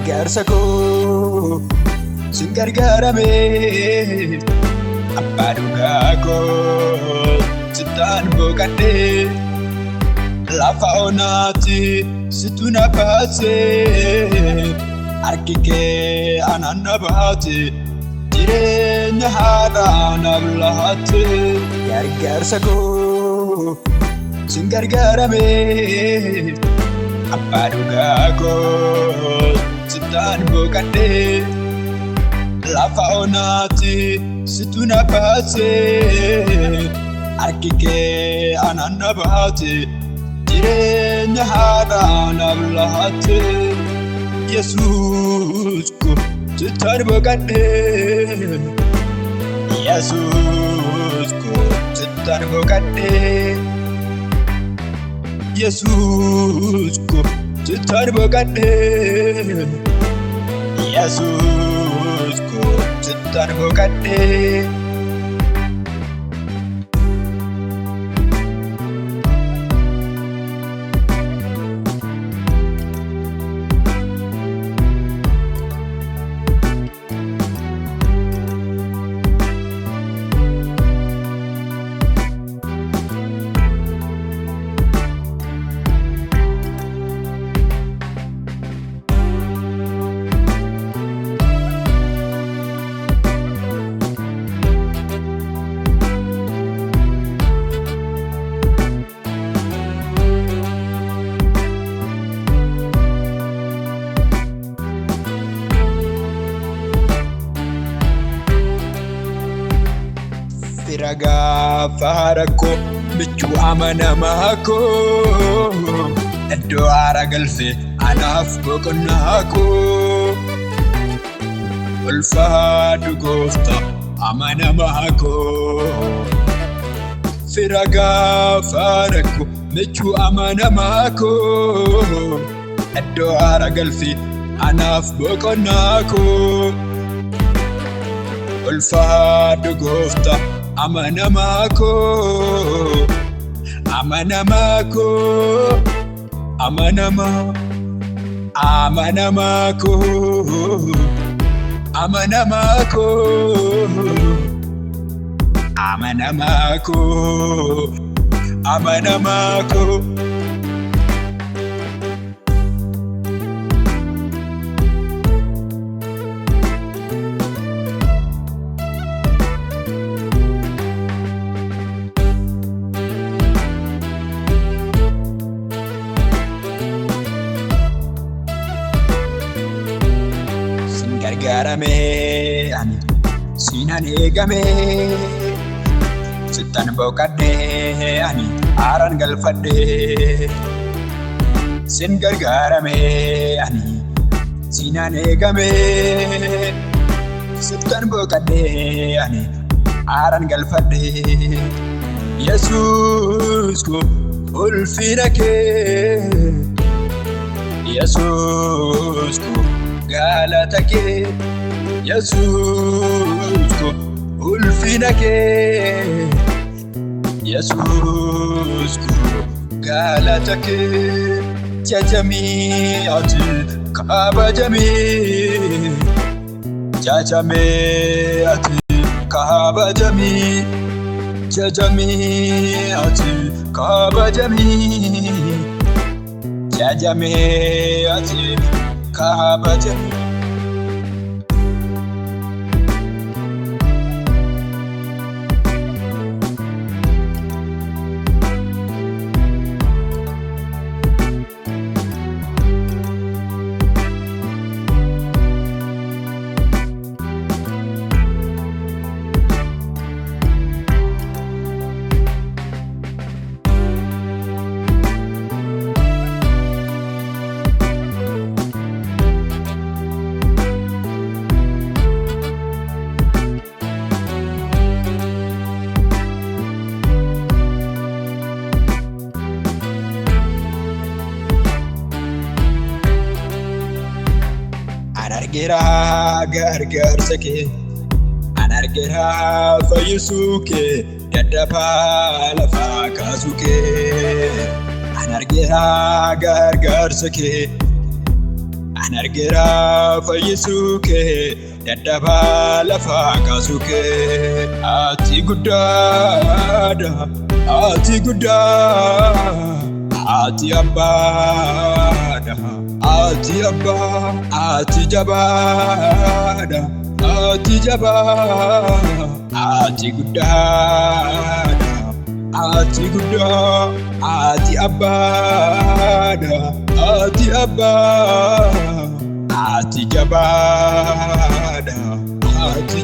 gargaarsa koo sin gargaarame abbaa dhugaa koo sittaan boqadhe lafa onaatti situ na baase harki kee anaan na baate jireenya haaraa naaf laatte gargaarsa koo sin gargaarame abbaa dhugaa koo sittaan boqadhe lafa onaatti situ na baase harki kee anaan na baate jireenya haaraa naaf laatte Yesuus ko sittaan boqadhe Yesuus ko sittaan boqadhe Yesuus ko sittaan boqadhe Yesuus ko sittaan boqadhe Gaafa rakkoo michuu amanamaa koo iddoo haara galfee anaaf boqonnaa koo ulfaadhu gooftaa amanamaa koo fira gaafa rakkoo michuu amanamaa koo iddoo haara galfee anaaf boqonnaa koo ulfaadhu gooftaa amanamaa koo amanamaa koo amanamaa koo amanamaa koo amanamaa koo amanamaa koo gargaarame ani sinan eegame sittaan boqadhe ani haaraan galfadhe sin gargaarame ani sinan eegame sittaan boqadhe ani haaraan galfadhe Yesuus ko ulfina kee Yesuus ko galata kee Yesuus ko ulfina kee Yesuus ko galata kee jajamii ati kabajamii jajamii ati kabajamii jajamii ati kabajamii jajamii ati kabajamii Anargeera gargaarsa kee anargeera fayyisuu kee dadhabaa lafaa kaasuu kee anargeera gargaarsa kee Anargira fayyisuke dadhaba lafa kaasuke ati guddada ati abbada ati abba ati jabada ati guddada ati abbada ati abba ati jabada ati